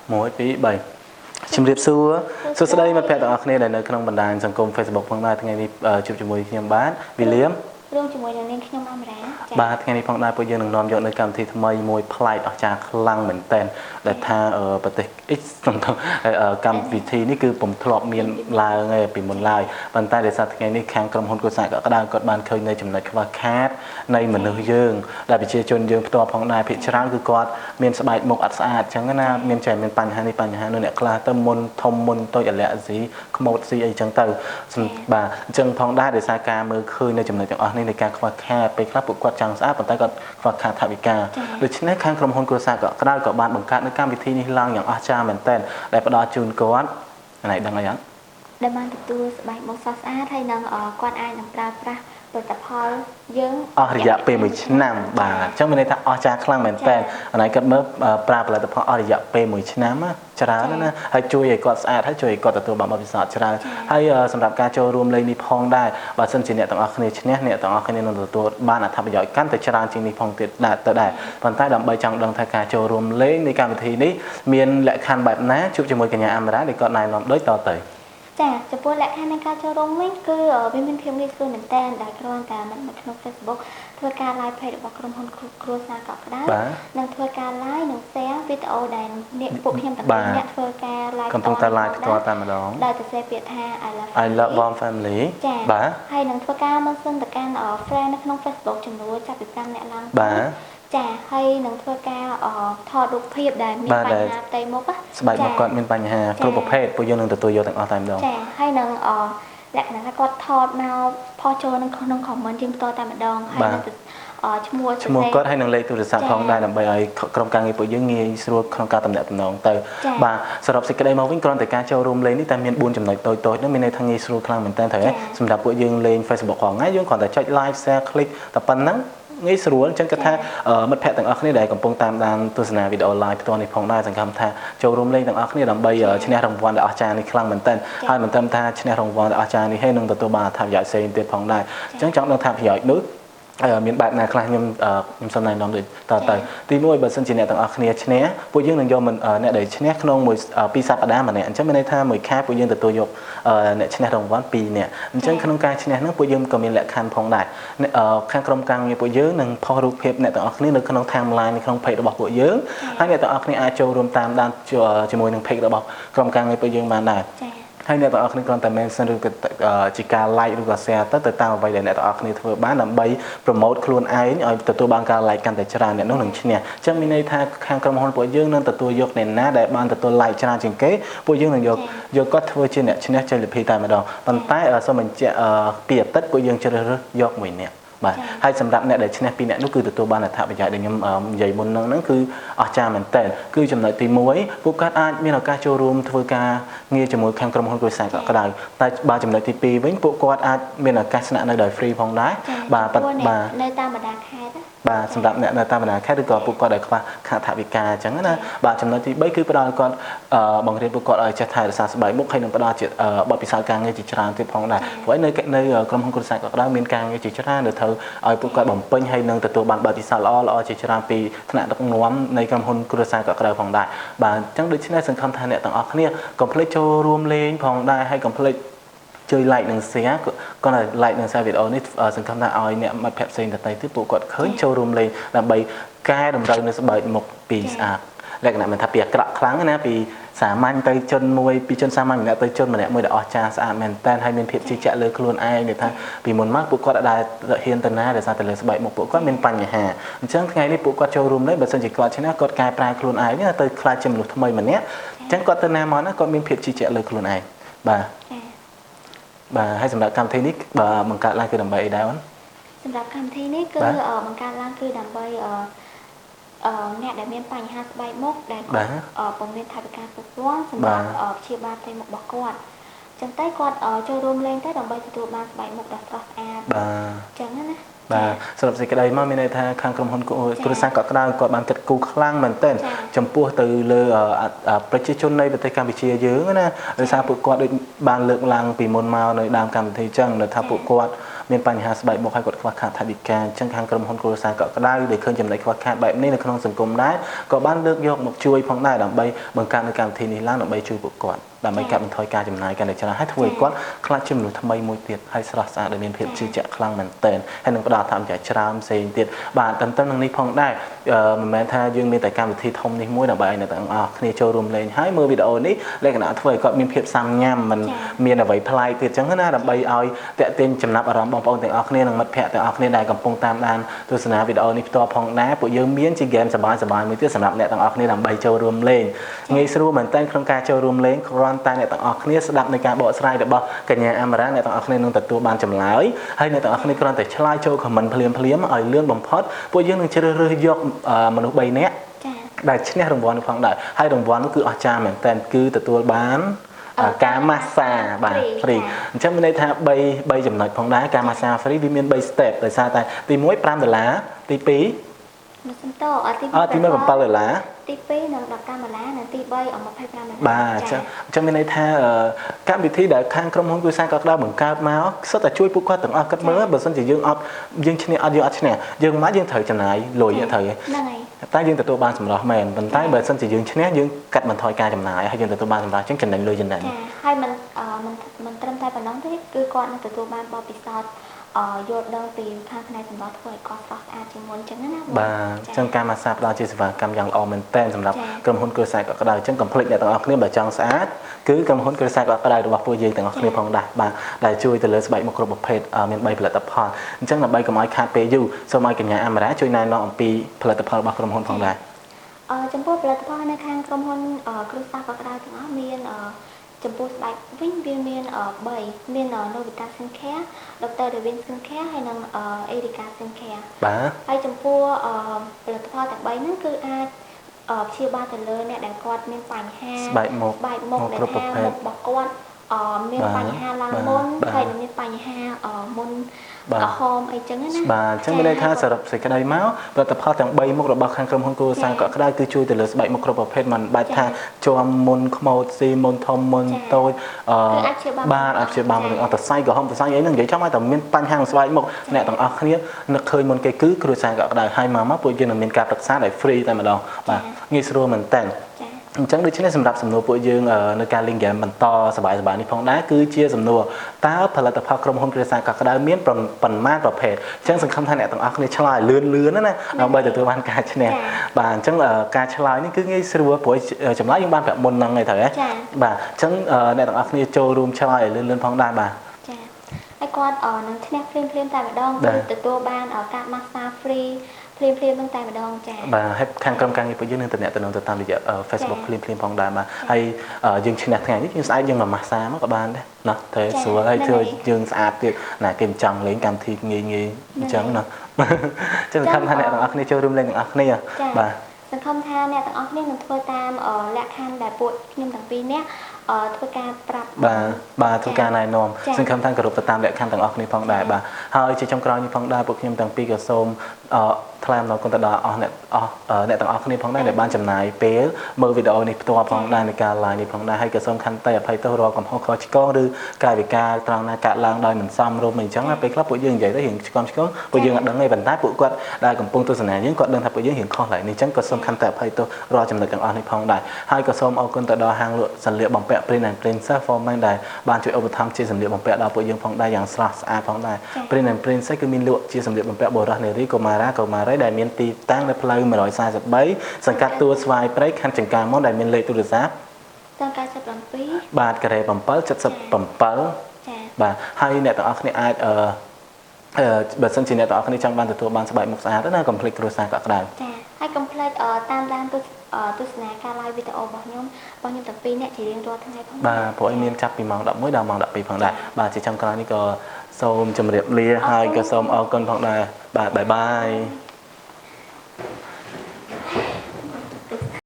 mỗi phí 7 chim điệp xưa xưa đây mà phe tặng này là nơi trong bản đànสังคม Facebook ផងដែរថ្ងៃនេះជួបជាមួយខ្ញុំបាទវិលៀមរួមជាមួយនឹងនាងខ្ញុំអមរាបាទថ្ងៃនេះផងដែរពួកយើងនឹងនាំយកនៅកម្មវិធីថ្មីមួយប្លែកអស្ចារ្យខ្លាំងមែនទែនដែលថាប្រទេស X កម្មវិធីនេះគឺពុំធ្លាប់មានឡើងទេពីមុនឡើយប៉ុន្តែដោយសារថ្ងៃនេះខាងក្រុមហ៊ុនគូសាក៏ក្តៅគាត់បានឃើញនៅចំណុចខ្វះខាតនៃមនុស្សយើងដែលប្រជាជនយើងផ្ទាល់ផងដែរភាគច្រើនគឺគាត់មានស្បែកមុខអត់ស្អាតអញ្ចឹងណាមានចែមានបញ្ហានេះបញ្ហានោះអ្នកខ្លះទៅមុនធំមុនតូចអាឡែស៊ីខ្មោចស៊ីអីចឹងទៅបាទអញ្ចឹងផងដែរដោយសារការមើលឃើញនៅចំណុចទាំងអស់នេះនៃការខ្វះខាតពេលខ្លះពួកគាត់ចង់ស្អាតប៉ុន្តែគាត់ខ្វះខាតថវិកាដូច្នេះខាងក្រុមហ៊ុនគ្រួសារក៏ក្តៅក៏បានបង្កើតនៅកម្មវិធីនេះឡើងយ៉ាងអស្ចារ្យមែនទែនដែលផ្ដល់ជូនគាត់ណៃដឹងអីយ៉ាងដែលបានទទួលស្បែកមុខស្រស់ស្អាតហើយនឹងគាត់អាចនឹងប្រើប្រាស់ផលិតផលយើងអស់រយៈពេល1ឆ្នាំបាទអញ្ចឹងមានន័យថាអស្ចារ្យខ្លាំងមែនទែនអនឡាញគាត់មើលប្រើផលិតផលអស់រយៈពេល1ឆ្នាំច្រើនណាស់ហើយជួយឲ្យគាត់ស្អាតហើយជួយឲ្យគាត់ទទួលបានបទពិសោធន៍ច្រើនហើយសម្រាប់ការចូលរួមលេងនេះផងដែរបើសិនជាអ្នកទាំងអស់គ្នាឈ្នះអ្នកទាំងអស់គ្នានឹងទទួលបានអត្ថប្រយោជន៍កាន់តែច្រើនជាងនេះផងទៀតដែរប៉ុន្តែដើម្បីចង់ដឹងថាការចូលរួមលេងនៃកម្មវិធីនេះមានលក្ខខណ្ឌបែបណាជួបជាមួយកញ្ញាអមរាដែលគាត់ណែនាំដូចតទៅចាចំពោះលក្ខខណ្ឌនៃការចូលរួមវិញគឺវាមានភាពងាយស្រួលមែនតើដែលគ្រាន់តែនៅក្នុង Facebook ធ្វើការ live page របស់ក្រុមហ៊ុនគ្រួសារកក់ក្ដៅនិងធ្វើការ live និង share វីដេអូដែលអ្នកពួកខ្ញុំទាំងពីរអ្នកធ្វើការ live កំពុងតែ live ផ្ទាល់តែម្ដងដែលទៅសេពាក្យថា I love Bomb Family បាទហើយនឹងធ្វើការមកសិនទៅកាន់ friend នៅក្នុង Facebook ចំនួនចាប់ពី5អ្នកឡើងបាទចាហើយនឹងធ្វើការថតរូបភាពដែលមានបញ្ហាផ្ទៃមុខស្បែកមុខគាត់មានបញ្ហាគ្រប់ប្រភេទពួកយើងនឹងទទួលយកទាំងអស់តែម្ដងចាហើយនឹងលក្ខណៈថាគាត់ថតមកផុសចូលក្នុង comment យើងផ្ទាល់តែម្ដងហើយនឹងឈ្មោះគាត់ហើយនឹងលេខទូរស័ព្ទផងដែរដើម្បីឲ្យក្រុមការងារពួកយើងងាយស្រួលក្នុងការតំណែងទៅបាទសរុបសេចក្តីមកវិញគ្រាន់តែការចូលរួមលេងនេះតែមាន4ចំណុចតូចៗនោះមានន័យថាងាយស្រួលខ្លាំងមែនតើត្រូវសម្រាប់ពួកយើងលេង Facebook រាល់ថ្ងៃយើងគ្រាន់តែចុច like share click តែប៉ុណ្ណឹងងាយស្រួលអញ្ចឹងគាត់ថាមិត្តភ័ក្តិទាំងអស់គ្នាដែលកំពុងតាមដានទស្សនាវីដេអូ live ផ្ទាល់នេះផងដែរសង្ឃឹមថាចូលរួមលេងទាំងអស់គ្នាដើម្បីឈ្នះរង្វាន់ដ៏អស្ចារ្យនេះខ្លាំងមែនទែនហើយមិនត្រឹមថាឈ្នះរង្វាន់ដ៏អស្ចារ្យនេះហើយនឹងទទួលបានអត្ថប្រយោជន៍ផ្សេងទៀតផងដែរអញ្ចឹងចង់ដឹងថាប្រយោជន៍នោះមានបែបណាខ្លះខ្ញុំសូមណែនាំដូចតទៅទី1បើសិនជាអ្នកទាំងអស់គ្នាឈ្នះពួកយើងនឹងយកអ្នកដែលឈ្នះក្នុង2សប្តាហ៍ម្នាក់អញ្ចឹងមានន័យថាមួយខែពួកយើងទទួលយកអ្នកឈ្នះរង្វាន់2នាក់អញ្ចឹងក្នុងការឈ្នះនោះពួកយើងក៏មានលក្ខខណ្ឌផងដែរខាងក្រុមការងារពួកយើងនឹងផុសរូបភាពអ្នកទាំងអស់គ្នានៅក្នុង timeline នៅក្នុង page របស់ពួកយើងហើយអ្នកទាំងអស់គ្នាអាចចូលរួមតាមដានជាមួយនឹង page របស់ក្រុមការងារពួកយើងបានដែរហើយអ្នកទាំងអស់គ្នាគ្រាន់តែ mention ឬក៏ជាការ like ឬក៏ share ទៅតាមអ្វីដែលអ្នកទាំងអស់គ្នាធ្វើបានដើម្បី promote ខ្លួនឯងឲ្យទទួលបានការ like កាន់តែច្រើនអ្នកនោះនឹងឈ្នះអញ្ចឹងមានន័យថាខាងក្រុមហ៊ុនពួកយើងនឹងទទួលយកអ្នកណាដែលបានទទួល like ច្រើនជាងគេពួកយើងនឹងយកគាត់ធ្វើជាអ្នកឈ្នះជ័យលាភីតែម្ដងប៉ុន្តែសូមបញ្ជាក់ពីអតីតពួកយើងជ្រើសរើសយកមួយអ្នកបាទហើយសម្រាប់អ្នកដែលឈ្នះ2អ្នកនោះគឺទទួលបានអត្ថប្រយោជន៍ដែលខ្ញុំនិយាយមុនហ្នឹងគឺអស្ចារ្យមែនតើគឺចំណុចទី1ពួកគាត់អាចមានឱកាសចូលរួមធ្វើការងារជាមួយខាងក្រុមហ៊ុនគ្រួសារក៏ក្តៅតែបើចំណុចទី2វិញពួកគាត់អាចមានឱកាសស្នាក់នៅដោយ free ផងដែរបាទនៅតាមបណ្ដាខេត្តបាទសម្រាប់អ្នកនៅតាមបណ្ដាខេត្តឬក៏ពួកគាត់ដែលខ្វះខាតថវិកាអញ្ចឹងណាបាទចំណុចទី3គឺផ្ដល់គាត់បង្រៀនពួកគាត់ឲ្យចេះថែរក្សាស្បែកមុខហើយនឹងផ្ដល់ជាបទពិសោធន៍ការងារជាច្រើនទៀតផងដែរព្រោះនៅក្រុមហ៊ុនគ្រួសារក៏ក្តៅមានការងារជាច្រើនដែលត្រូវឲ្យពួកគាត់បំពេញហើយនឹងទទួលបានបទពិសោធន៍ល្អជាច្រើនពីថ្នាក់ដឹកនាំនៃក្រុមហ៊ុនគ្រួសារក៏ក្តៅផងដែរបាទអញ្ចឹងដូច្នេះសង្ឃឹមថាអ្នកទាំងអស់គ្នាកុំភ្លេចចូលរួមលេងផងដែរហើយកុំភ្លេចជួយ like និង share គាត់ like និង share វីដេអូនេះសង្ឃឹមថាឲ្យអ្នកមិត្តភ័ក្តិផ្សេងដទៃទៀតពួកគាត់ឃើញចូលរួមលេងដើម្បីកែតម្រូវនៅស្បែកមុខពីស្អាតលក្ខណៈមិនថាពីអាក្រក់ខ្លាំងណាពីសាមញ្ញទៅជនមួយពីជនសាមញ្ញម្នាក់ទៅជនម្នាក់មួយដែលអស្ចារ្យស្អាតមែនតើហើយមានភាពជឿជាក់លើខ្លួនឯងដែលថាពីមុនមកពួកគាត់អាចហ៊ានទៅណាដោយសារតែលើស្បែកមុខពួកគាត់មានបញ្ហាអញ្ចឹងថ្ងៃនេះពួកគាត់ចូលរួមលេងបើសិនជាគាត់ឈ្នះគាត់កែប្រែខ្លួនឯងទៅខ្លាចជាមនុស្សថ្មីម្នាក់អញ្ចឹងគាត់ទៅណាមកណាគាត់មានភាពជឿជាក់លើខ្លួនឯងបាទបាទហើយសម្រាប់កម្មវិធីនេះបង្កើតឡើងគឺដើម្បីអីដែរអូនសម្រាប់កម្មវិធីនេះគឺបង្កើតឡើងគឺដើម្បីអ្នកដែលមានបញ្ហាស្បែកមុខដែលពុំមានថវិកាគ្រប់គ្រាន់សម្រាប់ព្យាបាលផ្ទៃមុខរបស់គាត់ចឹងតែគាត់ចូលរួមលេងទៅដើម្បីទទួលបានស្បែកមុខដ៏ស្រស់ស្អាតបាទចឹងណាបាទសរុបសេចក្តីមកមានន័យថាខាងក្រុមហ៊ុនគ្រួសារក៏ក្តៅគាត់បានគិតគូរខ្លាំងមែនទែនចំពោះទៅលើប្រជាជននៃប្រទេសកម្ពុជាយើងណាដោយសារពួកគាត់ដូចបានលើកឡើងពីមុនមកនៅដើមកម្មវិធីចឹងនៅថាពួកគាត់ មានបញ្ហាស្បែកមុខហើយគាត់ខ្វះខាតថវិកាអញ្ចឹងខាងក្រុមហ៊ុនគ្រួសារក៏ក្តៅដែលឃើញចំណុចខ្វះខាតបែបនេះនៅក្នុងសង្គមដែរក៏បានលើកយកមកជួយផងដែរដើម្បីបង្កើតនៅកម្មវិធីនេះឡើងដើម្បីជួយពួកគាត់ដើម្បីកាត់បន្ថយការចំណាយកាន់តែច្រើនហើយធ្វើឲ្យគាត់ខ្លាចជាមនុស្សថ្មីមួយទៀតហើយស្រស់ស្អាតដែលមានភាពជឿជាក់ខ្លាំងមែនទែនហើយនឹងផ្ដល់អត្ថប្រយោជន៍ច្រើនផ្សេងទៀតបាទតន្ទឹមនឹងនេះផងដែរមិនមែនថាយើងមានតែកម្មវិធីធំនេះមួយដើម្បីឲ្យអ្នកទាំងអស់គ្នាចូលរួមលេងហើយមើលវីដេអូនេះលក្ខណៈធ្វើឲ្យគាត់មានភាពសាំញ៉ាំមិនមានអ្វីប្លែកទៀតអញ្ចឹងណាដើម្បីឲ្យតាក់ទាញចំណាប់អារម្មណ៍បងប្អូនទាំងអស់គ្នានិងមិត្តភ័ក្តិទាំងអស់គ្នាដែលកំពុងតាមដានទស្សនាវីដេអូនេះផ្ទាល់ផងដែរពួកយើងមានជាហ្គេមសប្បាយៗមួយទៀតសម្រាប់អ្នកទាំងអស់គ្នាដើម្បីចូលរួមលេងងាយស្រួលមែនទែនក្នុងការចូលរួមលេងគ្រាន់តែអ្នកទាំងអស់គ្នាស្ដាប់នៃការបកស្រាយរបស់កញ្ញាអមរាអ្នកទាំងអស់គ្នានឹងទទួលបានចម្លើយហើយអ្នកទាំងអស់គ្នាគ្រាន់តែឆ្លើយចូលខមមិនភ្លាមៗឲ្យលឿនបំផុតពួកយើងនឹងជ្រើសរើសយកមនុស្ស3នាក់ដែលឈ្នះរង្វាន់ផងដែរហើយរង្វាន់នោះគឺអស្ចារ្យមែនទែនគឺទទួលបានការម៉ាស្សាបាទ free អញ្ចឹងមានន័យថា3ចំណុចផងដែរការម៉ាស្សា free វាមាន3 step ដោយសារតែទី1 $5ទី2ទី1 $7ទី2នឹង$15និងទី3$25បាទអញ្ចឹងមានន័យថាកម្មវិធីដែលខាងក្រុមហ៊ុនគ្រួសារក៏ក្តៅបង្កើតមកសុទ្ធតែជួយពួកគាត់ទាំងអស់គិតមើលបើមិនជាយើងឈ្នះអត់យើងអត់ឈ្នះយើងមកយើងត្រូវចំណាយលុយត្រូវហ្នឹងហើយតែយើងទទួលបានសម្រស់មែនប៉ុន្តែបើមិនជាយើងឈ្នះយើងកាត់បន្ថយការចំណាយហើយយើងទទួលបានសម្រស់អញ្ចឹងចំណេញលុយចំណេញហើយមិនត្រឹមតែប៉ុណ្ណោះទេគឺគាត់នឹងទទួលបានបទពិសោធន៍យល់ដឹងពីខាងផ្នែកសម្រាប់ធ្វើឲ្យគាត់ស្រស់ស្អាតជាងមុនអញ្ចឹងណាបាទអញ្ចឹងការម៉ាស្សាផ្ដល់ជាសេវាកម្មយ៉ាងល្អមែនទែនសម្រាប់ក្រុមហ៊ុនគ្រួសារក៏ក្តៅអញ្ចឹងកុំភ្លេចអ្នកទាំងអស់គ្នាបើចង់ស្អាតគឺក្រុមហ៊ុនគ្រួសារក៏ក្តៅរបស់ពួកយើងទាំងអស់គ្នាផងដែរបាទដែលជួយទៅលើស្បែកមុខគ្រប់ប្រភេទមាន3ផលិតផលអញ្ចឹងដើម្បីកុំឲ្យខាតពេលយូរសូមឲ្យកញ្ញាអមរាជួយណែនាំអំពីផលិតផលរបស់ក្រុមហ៊ុនផងដែរចំពោះផលិតផលនៅខាងក្រុមហ៊ុនគ្រួសារក៏ក្តៅទាំងអស់មានចំពោះស្បែកវិញវាមាន3មាន Novita Skincare Dr. Devin Skincare ហើយនិង Erica Skincare បាទហើយចំពោះផលិតផលទាំង3ហ្នឹងគឺអាចព្យាបាលទៅលើអ្នកដែលគាត់មានបញ្ហាស្បែកមុខដែលថាមុខរបស់គាត់មានបញ្ហាឡើងមុនហើយនឹងមានបញ្ហាមុនក្រហមអីចឹងណាបាទអញ្ចឹងមានន័យថាសរុបសេចក្តីមកផលិតផលទាំង3មុខរបស់ខាងក្រុមហ៊ុនគ្រួសារក៏ក្តៅគឺជួយទៅលើស្បែកមុខគ្រប់ប្រភេទមិនបាច់ថាជាប់មុនខ្មោចស៊ីមុនធំមុនតូចបាទអាចព្យាបាលទាំងអស់តសៃក្រហមតសៃអីហ្នឹងនិយាយចំឲ្យតែមានបញ្ហាស្បែកមុខអ្នកទាំងអស់គ្នានឹកឃើញមុនគេគឺគ្រួសារក៏ក្តៅហើយមកពួកយើងនឹងមានការប្រឹក្សាដែល free តែម្ដងបាទងាយស្រួលមែនតើអញ្ចឹងដូច្នេះសម្រាប់សំណួរពួកយើងនៅការលេងហ្គេមបន្តសប្បាយៗនេះផងដែរគឺជាសំណួរតើផលិតផលក្រុមហ៊ុនគ្រួសារក៏ក្តៅមានប៉ុន្មានប្រភេទអញ្ចឹងសង្ឃឹមថាអ្នកទាំងអស់គ្នាឆ្លើយលឿនណាដើម្បីទទួលបានការឈ្នះបាទអញ្ចឹងការឆ្លើយនេះគឺងាយស្រួលព្រោះចម្លើយយើងបានប្រាប់មុនហ្នឹងឯងត្រូវហ៎បាទអញ្ចឹងអ្នកទាំងអស់គ្នាចូលរួមឆ្លើយលឿនផងដែរបាទចាហើយគាត់នឹងឈ្នះភ្លាមតែម្ដងគឺទទួលបានការ massage free ភ្លាមនឹងតែម្ដងចា៎បាទហើយខាងក្រុមការងារពួកយើងនឹងតំណទៅតាមរយៈ Facebook ភ្លាមផងដែរបាទហើយយើងឈ្នះថ្ងៃនេះយើងស្អែកយើងមកម៉ាស្សាមកក៏បានដែរណាតែស្រួលហើយធ្វើយើងស្អាតទៀតណាគេមិនចង់លេងកម្មវិធីងាយអញ្ចឹងណាចឹងសង្ឃឹមថាអ្នកទាំងអស់គ្នាចូលរួមលេងទាំងអស់គ្នាបាទសង្ឃឹមថាអ្នកទាំងអស់គ្នានឹងធ្វើតាមលក្ខខណ្ឌដែលពួកខ្ញុំទាំងពីរនាក់ធ្វើការប្រាប់បាទធ្វើការណែនាំសង្ឃឹមថាគោរពទៅតាមលក្ខខណ្ឌទាំងអស់គ្នាផងដែរបាទហើយជាចុងក្រោយនេះផងដែរពួកខ្ញុំទាំងពីរក៏សូមថ្លែងអំណរគុណទៅដល់អ្នកទាំងអស់គ្នាផងដែរដែលបានចំណាយពេលមើលវីដេអូនេះផ្ទាល់ផងដែរនៃការ live នេះផងដែរហើយក៏សូមខន្តីអភ័យទោសរាល់កំហុសខុសឆ្គងឬកាយវិការត្រង់ណាកាត់ឡើងដោយមិនសមរម្យអញ្ចឹងពេលខ្លះពួកយើងនិយាយទៅរៀងឆ្គងពួកយើងអត់ដឹងទេប៉ុន្តែពួកគាត់ដែលកំពុងទស្សនាយើងគាត់ដឹងថាពួកយើងរៀងខុសឡើយនេះអញ្ចឹងក៏សូមខន្តីអភ័យទោសរាល់ចំណុចទាំងអស់នេះផងដែរហើយក៏សូមអរគុណទៅដល់ហាងលក់សម្លៀកបំពាក់ Prince and Princess Forman ដែលបានជួយឧបត្ថម្ភជាសម្លៀកបំពាក់ដល់ពួកយើងផងដែរយ៉ាងស្រស់ស្អាតផងដែរ Prince and Princess គឺមានលក់ជាសម្លៀកបំពាក់បុរសនារីកុមារីដែលមានទីតាំងនៅផ្លូវ143សង្កាត់ទួលស្វាយព្រៃខណ្ឌចង្ការមនដែលមានលេខទូរស័ព្ទ97បាទការ៉េ7 77បាទហើយអ្នកទាំងអស់គ្នាអាចបើសិនជាអ្នកទាំងអស់គ្នាចង់បានទទួលបានស្បែកមុខស្អាតណាកុំភ្លេចគ្រួសារក៏ក្តៅចាហើយកុំភ្លេចតាមដានទស្សនាការ live វីដេអូរបស់ខ្ញុំទាំងពីរនាក់ជារៀងរាល់ថ្ងៃផងបាទព្រោះឲ្យមានចាប់ពីម៉ោង11ដល់ម៉ោង12ផងដែរបាទជាចុងក្រោយនេះក៏សូមជម្រាបលាហើយក៏សូមអរគុណផងដែរបាទបាយបាយ